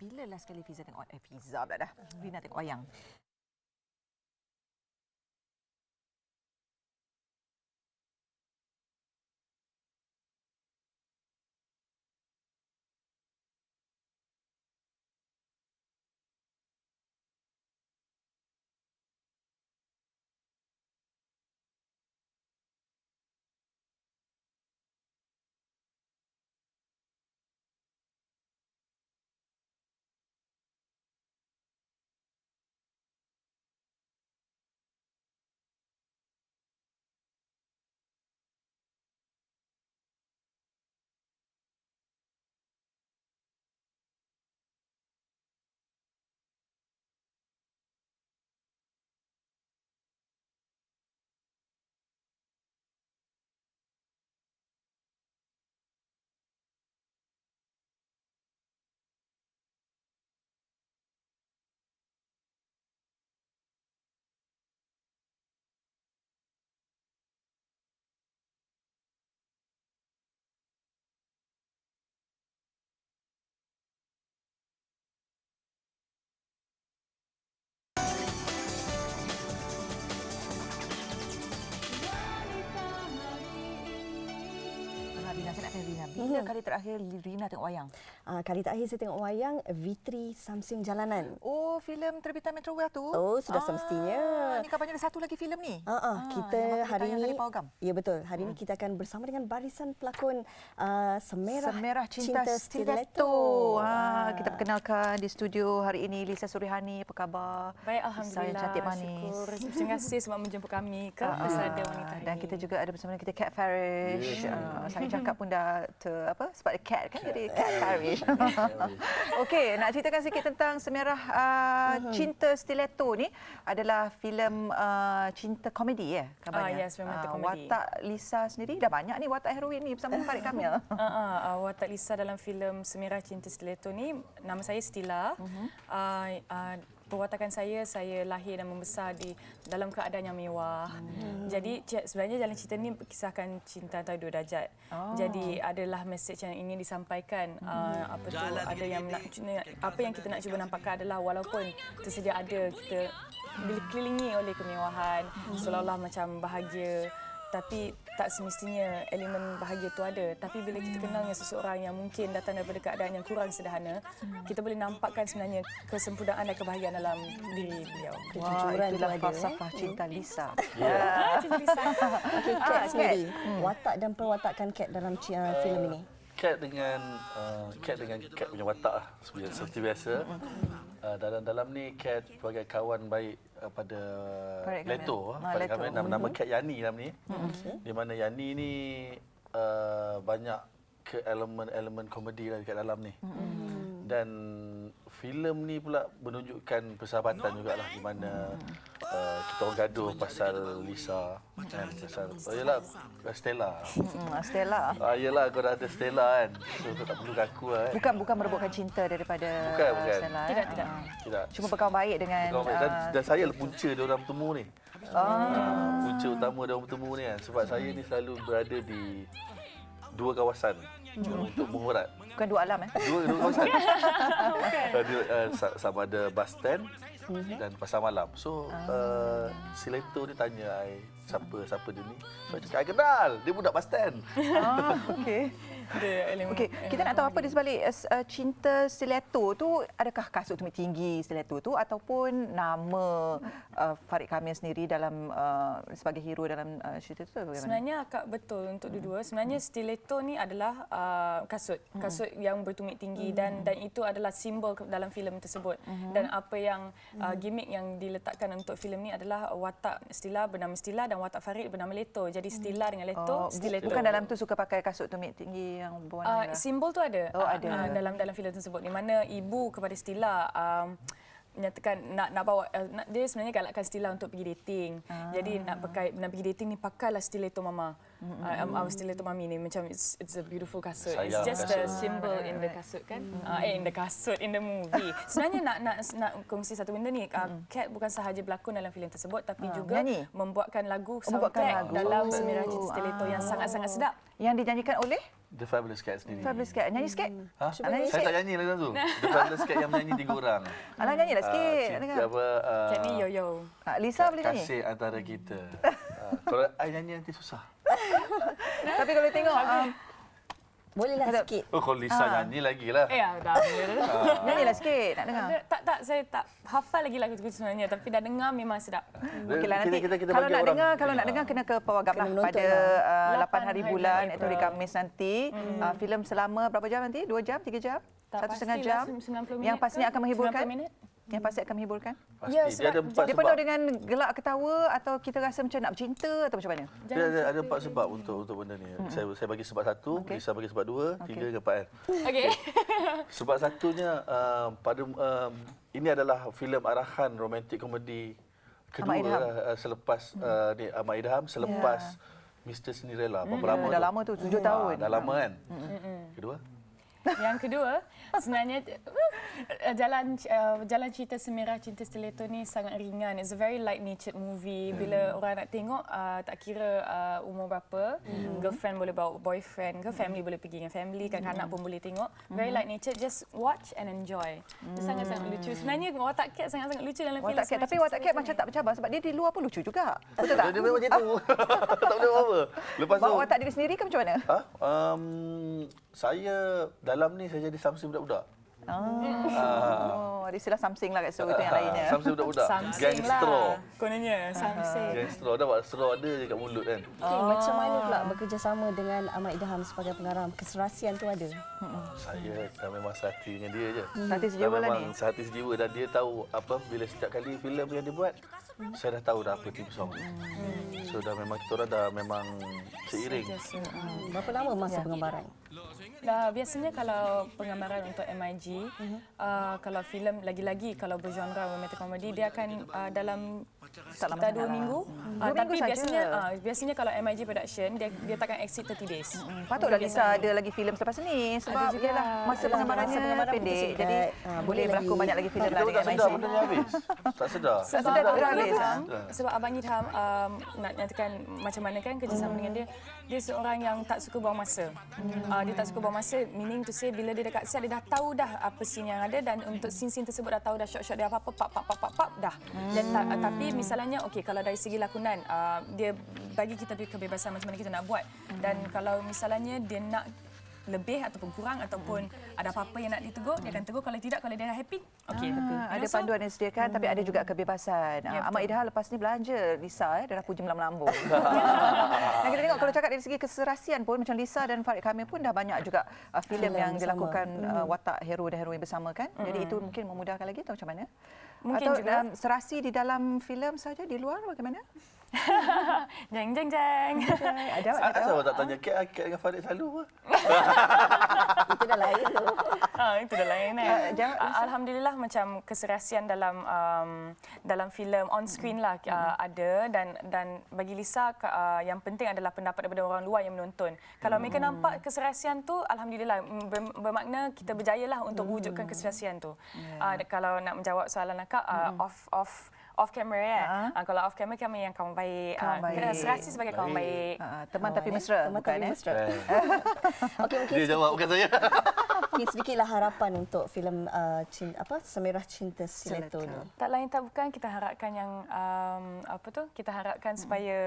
bila last kali Fiza tengok Fiza pula dah. Rina tengok wayang. Rina, saya nak tanya Rina. Bila kali terakhir Rina tengok wayang? Kali terakhir saya tengok wayang Vitri Samsung Jalanan. Oh, filem terbitan Metro Wealth tu? Oh, sudah semestinya. Ni kabarnya ada satu lagi filem ni? Kita hari ini, ya betul. Hari ini kita akan bersama dengan barisan pelakon Semerah Cinta Stiletto. Kita perkenalkan di studio hari ini Lisa Surihani. Apa khabar? Baik, alhamdulillah. Saya cantik manis. Syukur. Terima kasih sebab menjemput kami ke Pesada Wanita hari dan kita juga ada bersama kita Cat Farish. Saya cakap pun dah sebab dia cat kan, jadi Cat Farish. Okey, nak ceritakan sikit tentang Semerah Cinta Stiletto ni adalah filem cinta komedi ya kabarnya. Yes, memang komedi. Watak Lisa sendiri dah banyak ni watak heroin ni bersama Farid Kamil. Watak Lisa dalam filem Semerah Cinta Stiletto ni, nama saya Stila. Perwatakan saya lahir dan membesar di dalam keadaan yang mewah. Jadi sebenarnya jalan cerita ni kisahkan cinta antara dua darjat. Jadi adalah mesej yang ingin disampaikan. Ada yang apa yang kita nak cuba nampakkan adalah walaupun tersedia ada kita dikelilingi oleh kemewahan, seolah-olah macam bahagia, tapi tak semestinya elemen bahagia itu ada. Tapi bila kita kenal dengan seseorang yang mungkin datang daripada keadaan yang kurang sederhana, kita boleh nampakkan sebenarnya kesempurnaan dan kebahagiaan dalam diri beliau. Kejujuran itulah falsafah cinta Lisa. Cinta Lisa. Okey, Cat sendiri. Watak dan perwatakan Cat dalam filem ini. Cat dengan Cat punya watak lah, seperti biasa. Dalam ni Cat sebagai kawan baik pada Leto. Nama Cat Yani dalam ni. Di mana Yani ni banyak ke elemen komedi lah dekat dalam ni. Dan filem ni pula menunjukkan persahabatan jugalah, di mana kita orang gaduh pasal Lisa dan pasal Stella. Stella. Yalah, kau dah ada Stella kan. So kau tak perlu aku lah kan. Bukan merebutkan cinta daripada Stella. Tidak. Cuma berkawan baik dengan dan saya lah punca dia orang bertemu ni. Punca utama dia orang bertemu ni kan. Sebab saya ni selalu berada di dua kawasan untuk mengurat. Bukan dua alam Dua kawasan. Sama ada bus stand dan pasar malam. So Stiletto dia tanya siapa dia ni. So cakap, I kenal. Dia budak bus stand. Okey. Okey, kita nak tahu apa di sebalik cinta Stiletto tu. Adakah kasut tumit tinggi Stiletto tu ataupun nama Farid Kamil sendiri dalam sebagai hero dalam cerita tu? Sebenarnya akak betul untuk dua-dua. Sebenarnya Stiletto ni adalah kasut yang bertumit tinggi dan itu adalah simbol dalam filem tersebut. Dan apa yang gimmick yang diletakkan untuk filem ni adalah watak Stila bernama Stila dan watak Farid bernama Leto. Jadi Stila dengan Leto, Stiletto. Bukan dalam tu suka pakai kasut tumit tinggi yang berwarna merah. Simbol tu ada. Ada. Dalam filem tersebut, di mana ibu kepada Stila menyatakan nak bawa dia sebenarnya galakkan Stila untuk pergi dating. Jadi nak pergi dating ni pakailah Stiletto mama. Stiletto mami ni macam it's a beautiful kasut. It's just a symbol in the kasut kan. In the kasut in the movie. Sebenarnya nak kongsi satu benda ni. Cat bukan sahaja berlakon dalam filem tersebut tapi juga membuatkan lagu soundtrack dalam Semerah Cinta Stiletto yang sangat-sangat sedap. Yang dinyanyikan oleh The Fabulous Cat sendiri. Fabulous Cat. Nyanyi sikit? Ha? Nyanyi Saya tak nyanyi lagu tu. The Fabulous Cat yang menyanyi 3 orang. Alah, nyanyilah sikit. Cat ni yo-yo. Lisa boleh nyanyi? Kasih antara kita. Kalau I nyanyi nanti susah. Tapi kalau tengok... Bolehlah sikit. Oh, kalau Lisa nyanyi lagi lah. Dah. Nyanyilah sikit, nak dengar. Tak, saya tak hafal lagi lagu tu sebenarnya. Tapi dah dengar memang sedap. Okeylah, nanti kita kalau bagi nak orang. dengar, kena ke Pawagam lah pada 8 hari bulan, iaitu hari Khamis nanti. Filem selama berapa jam nanti? 2 jam, 3 jam? 1,5 jam? 90 minit. Yang pastinya akan menhiburkan? 90 minit. Yang pasti akan menhiburkan? Pasti. Ya, Dia ada 4 Dia sebab. penuh dengan gelak ketawa atau kita rasa macam nak bercinta atau macam mana? Dia ada 4 sebab untuk benda ni. Saya bagi sebab 1, Lisa bagi sebab 2, 3 ke 4 kan. Okey. Sebab satunya ini adalah filem arahan romantik komedi kedua selepas ni Ahmad Idham selepas Mr. Cinderella. Berapa lama? Dah lama tu, 7 tahun. Dah lama kan? Kedua? Yang kedua, sebenarnya jalan cerita Semerah Cinta Stiletto ni sangat ringan. It's a very light-natured movie. Bila orang nak tengok, tak kira umur berapa, girlfriend boleh bawa boyfriend ke, family boleh pergi dengan family, kanak-kanak pun boleh tengok. Very light-natured, just watch and enjoy. Sangat-sangat lucu. Sebenarnya Watak Cat sangat-sangat lucu dalam filem. Tapi Watak Cat macam tak bercabar sebab dia di luar pun lucu juga. Betul tak? Dia memang macam tu. Tak boleh apa. Lepas tu bawa watak diri sendiri ke macam mana? Saya dalam ni saya jadi Samsung budak-budak. Ada istilah Samsing lah kat situ itu yang lainnya. Samsung budak-budak. Samsing lah. Kononnya Samsing. Gang straw. Dapat straw ada je kat mulut kan. Okay, macam mana pula bekerjasama dengan Ahmad Idham sebagai pengarah? Keserasian tu ada? Saya dah memang sehati dengan dia je. Sehati sejiwa lah ni. Memang sehati sejiwa dan dia tahu apa bila setiap kali filem yang dia buat, saya dah tahu dah apa team song. So dah memang kita orang dah memang seiring. Berapa lama masa penggambaran? Biasanya kalau penggambaran untuk MIG, kalau filem lagi-lagi kalau bergenre romantic comedy, dia akan dalam sekitar 2 minggu. Tapi biasanya kalau MIG production, dia takkan exceed 30 days. Patutlah Lisa ada lagi filem selepas ni sebab ialah masa penggambarannya pendek. Jadi boleh berlakon banyak lagi filem lah dengan MIG. Tak sedar benda ni habis. Tak sedar. Tak sedar dah habis. Sebab Abang Idham nak nyatakan macam mana kan kerjasama dengan dia. Dia seorang yang tak suka buang masa. Dia tak suka buang masa, meaning to say bila dia dekat set dia dah tahu dah apa scene yang ada dan untuk scene-scene tersebut dah tahu dah shot-shot dia apa-apa pap dah. Dan tapi misalnya okey kalau dari segi lakonan dia bagi kita kebebasan macam mana kita nak buat. Dan kalau misalnya dia nak lebih ataupun kurang ataupun ada apa-apa yang nak ditegur, dia akan tegur. Kalau tidak, kalau dia dah happy, okey. Ada panduan yang disediakan tapi ada juga kebebasan. Ahmad Idham lepas ni belanja Lisa dia dah puji melambung. Dan kita tengok kalau cakap dari segi keserasian pun macam Lisa dan Farid Kamil pun dah banyak juga filem yang dilakukan watak hero dan heroin bersama kan. Jadi itu mungkin memudahkan lagi atau macam mana? Mungkin atau juga serasi di dalam filem saja, di luar bagaimana? Jeng. Ada Asal awak tak tanya Kat dengan Farid selalu apa? Itu dah lain tu. Itu dah lain Alhamdulillah macam keserasian dalam filem on screen lah ada dan bagi Lisa yang penting adalah pendapat daripada orang luar yang menonton. Kalau mereka nampak keserasian tu alhamdulillah bermakna kita berjayalah untuk wujudkan keserasian tu. Kalau nak menjawab soalan akak off camera ya. Kalau off camera kami yang kawan baik. Serasi sebagai kawan baik. Teman tapi mesra. Teman tapi mesra. Okey, mungkin dia jawab bukan saya. Mungkin sedikitlah harapan untuk filem Semerah Cinta Stiletto ni. Tak lain tak bukan kita harapkan yang kita harapkan supaya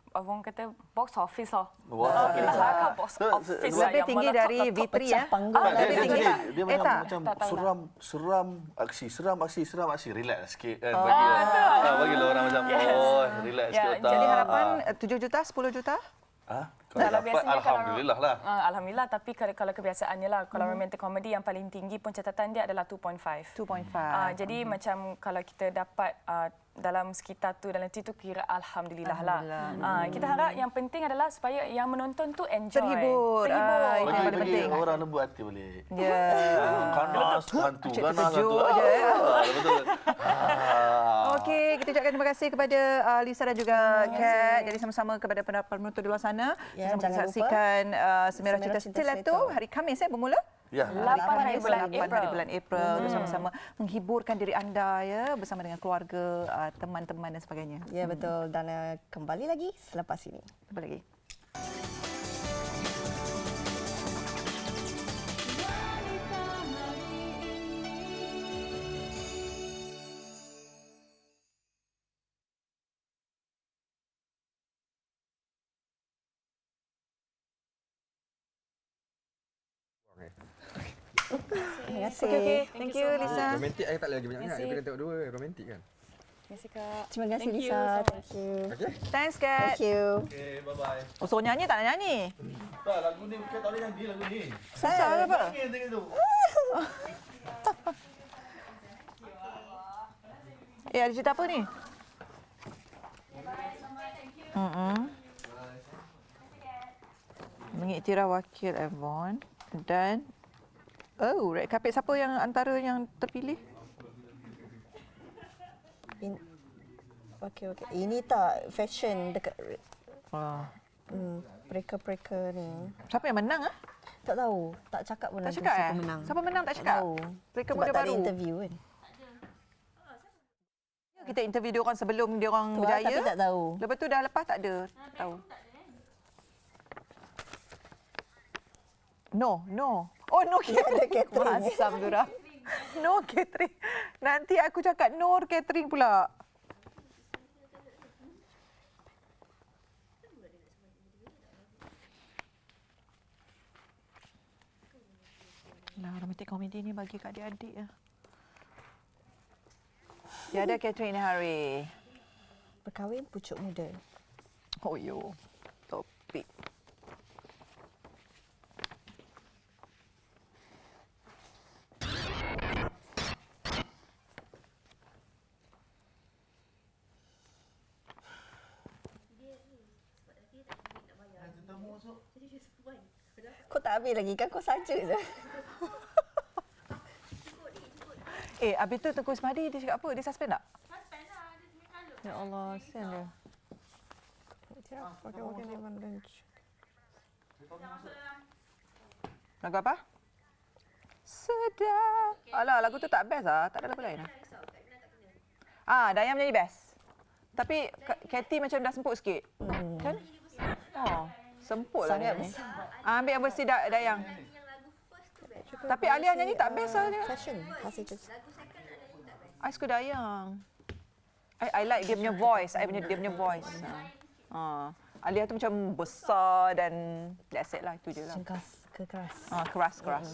orang kata box office lah. Kita harapkan box office lah lebih tinggi dari V3 ya. Lebih tinggi. Dia macam seram aksi. Relax sikit kan bagilah orang macam relax sikit otak. Jadi harapan 7 juta, 10 juta? Kalau biasanya alhamdulillah lah. Alhamdulillah, tapi kalau kebiasaannya lah kalau romantic comedy yang paling tinggi pun catatan dia adalah 2.5. Jadi macam kalau kita dapat dalam sekitar tu dalam situ kira alhamdulillah lah. Kita harap yang penting adalah supaya yang menonton tu enjoy. Terhibur. Bagi orang lembut hati boleh. Ganas hantu. Betul. Okey, kita ucapkan terima kasih kepada Lisa dan juga Kat. Jadi sama-sama kepada penonton di luar sana. Jangan saksikan Semerah Cinta Stiletto hari Khamis bermula. 8 hari bulan April bersama-sama menghiburkan diri anda ya bersama dengan keluarga, teman-teman dan sebagainya. Ya betul dan kembali lagi selepas ini. Kembali lagi. Terima kasih. Okay. Thank you, Lisa. Romantik saya tak lagi banyak sangat. Kita tengok dua romantik kan. Terima kasih, Kak. Terima kasih, Thank you Lisa. so much. Thank you. Okey. Thanks, Kat. Thank you. Okey, bye-bye. Oh, suruh nyanyi tak nak nyanyi? Tak, lagu ni bukan tak boleh nyanyi lagu ni. Susah ke apa? Nangis tengok tu. Ada cerita apa ni? Mengiktiraf wakil Avon dan red carpet siapa yang antara yang terpilih? Okey. Ini tak fashion dekat mereka ni. Siapa yang menang ah? Tak tahu. Tak cakap pun Tak nanti cakap siapa eh? menang. Siapa menang tak cakap? Tahu. Mereka Sebab muda tak ada baru. interview kan. Kita interview dia orang sebelum dia orang Tu, berjaya. tapi tak tahu. Lepas tu dah lepas tak ada. Tak tahu. No. Oh, no catering. Masam tu dah. No catering. Nanti aku cakap no catering pula. Nah, romantik komedi ni bagi kat adik-adik ya. Tiada catering ni hari. Berkahwin pucuk muda. Oh yo. Topik. Kau tak habis lagi kan? Kau saja je. Habis tu Tengku Ismadi dia cakap apa? Dia suspend tak? Suspend lah. Dia kalau. Ya Allah, kesian dia. Lagu apa? Sedap. Alah, lagu tu tak best lah. Tak ada lagu lain lah. Dayang menyanyi best. Tapi Katie macam dah semput sikit. Kan? Oh, semput lah dia ni. Ambil yang bersih Dayang. Tapi Alia nyanyi tak best lah dia. Fashion. Kasih tu. I suka Dayang. I like dia punya voice. Dia punya voice. Alia tu macam besar dan that's it lah. Itu je lah. Keras. Keras.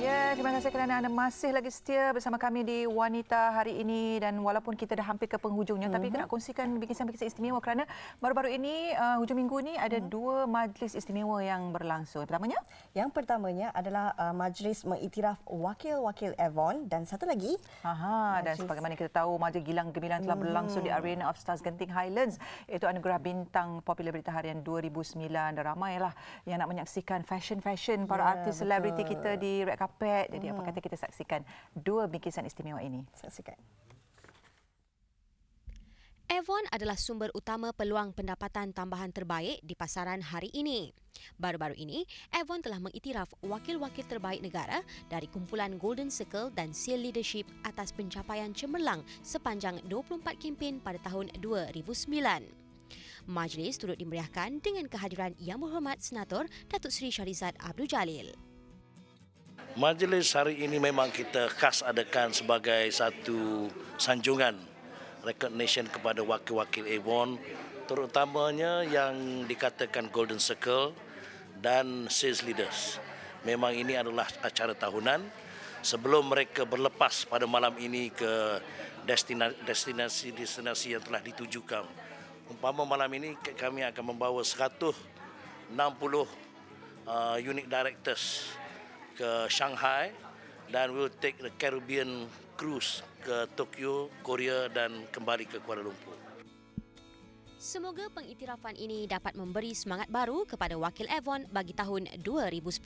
Ya, terima kasih kerana anda masih lagi setia bersama kami di Wanita hari ini dan walaupun kita dah hampir ke penghujungnya tapi kita nak kongsikan bingkisan-bingkisan istimewa kerana baru-baru ini hujung minggu ni ada dua majlis istimewa yang berlangsung. Yang pertamanya adalah majlis mengiktiraf wakil-wakil Avon dan satu lagi dan sebagaimana kita tahu majlis Gilang Gemilang telah berlangsung di Arena of Stars Genting Highlands, iaitu anugerah bintang popular berita harian 2009 dan ramailah yang nak menyaksikan fashion para artis selebriti kita di red carpet. Jadi apa kata kita saksikan dua bingkisan istimewa ini. Saksikan. Avon adalah sumber utama peluang pendapatan tambahan terbaik di pasaran hari ini. Baru-baru ini, Avon telah mengiktiraf wakil-wakil terbaik negara dari kumpulan Golden Circle dan SEAL Leadership atas pencapaian cemerlang sepanjang 24 kempen pada tahun 2009. Majlis turut dimeriahkan dengan kehadiran Yang Berhormat Senator Datuk Seri Shahrizad Abdul Jalil. Majlis hari ini memang kita khas adakan sebagai satu sanjungan recognition kepada wakil-wakil Avon, terutamanya yang dikatakan Golden Circle dan Sales Leaders. Memang ini adalah acara tahunan sebelum mereka berlepas pada malam ini ke destinasi yang telah ditujukan. Umpama malam ini kami akan membawa 160 unique directors ke Shanghai dan we'll take the Caribbean cruise ke Tokyo, Korea dan kembali ke Kuala Lumpur. Semoga pengiktirafan ini dapat memberi semangat baru kepada Wakil Avon bagi tahun 2010.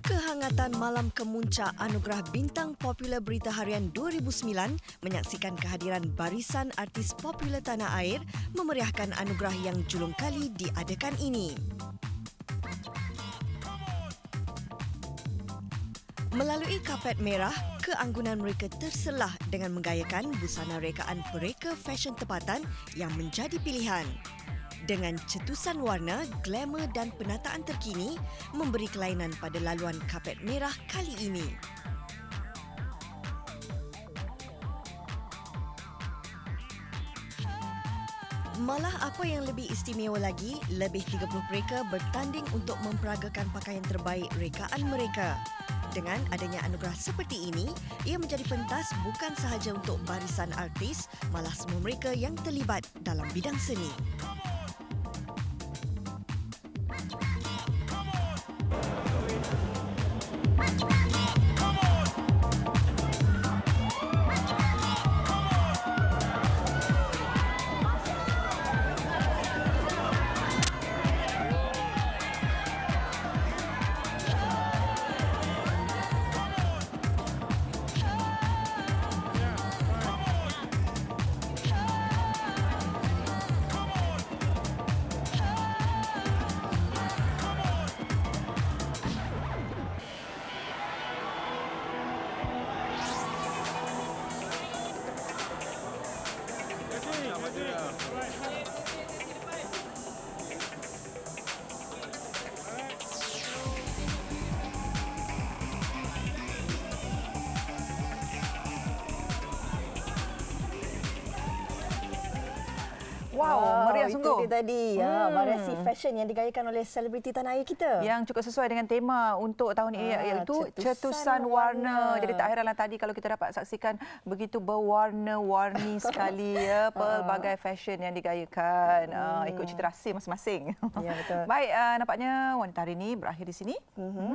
Kehangatan malam kemuncak Anugerah Bintang Popular Berita Harian 2009 menyaksikan kehadiran barisan artis popular tanah air memeriahkan anugerah yang julung kali diadakan ini. Melalui kapet merah, keanggunan mereka terselah dengan menggayakan busana rekaan pereka fashion tempatan yang menjadi pilihan. Dengan cetusan warna, glamour dan penataan terkini memberi kelainan pada laluan kapet merah kali ini. Malah apa yang lebih istimewa lagi, lebih 30 mereka bertanding untuk memperagakan pakaian terbaik rekaan mereka. Dengan adanya anugerah seperti ini, ia menjadi pentas bukan sahaja untuk barisan artis, malah semua mereka yang terlibat dalam bidang seni. Wow, meriah sungguh. Itu dia tadi, variasi fashion yang digayakan oleh selebriti tanah air kita. Yang cukup sesuai dengan tema untuk tahun ini iaitu cetusan warna. Jadi tak heranlah tadi kalau kita dapat saksikan begitu berwarna-warni sekali pelbagai fashion yang digayakan. Ikut cita rasa masing-masing. Ya, betul. Baik, nampaknya wanita hari ini berakhir di sini.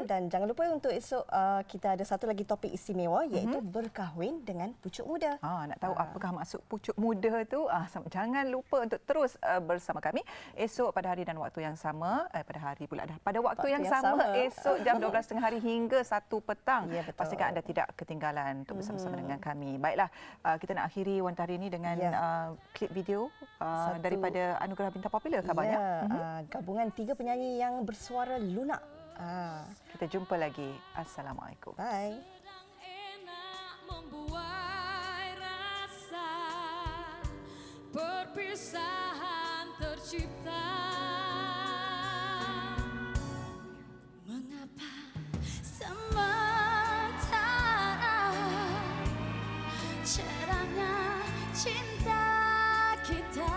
Dan jangan lupa untuk esok kita ada satu lagi topik istimewa iaitu berkahwin dengan pucuk muda. Nak tahu apakah maksud pucuk muda tu? Jangan lupa untuk terus bersama kami esok pada hari dan waktu yang sama, pada waktu yang sama esok jam 12.30 hari hingga 1 petang. Ya, betul. Pastikan anda tidak ketinggalan untuk bersama-sama dengan kami. Baiklah, kita nak akhiri wanita hari ini dengan klip video daripada Anugerah Bintang Popular kabarnya. Gabungan 3 penyanyi yang bersuara lunak. Kita jumpa lagi. Assalamualaikum. Bye. Perpisahan tercipta. Mengapa sementara cerahnya cinta kita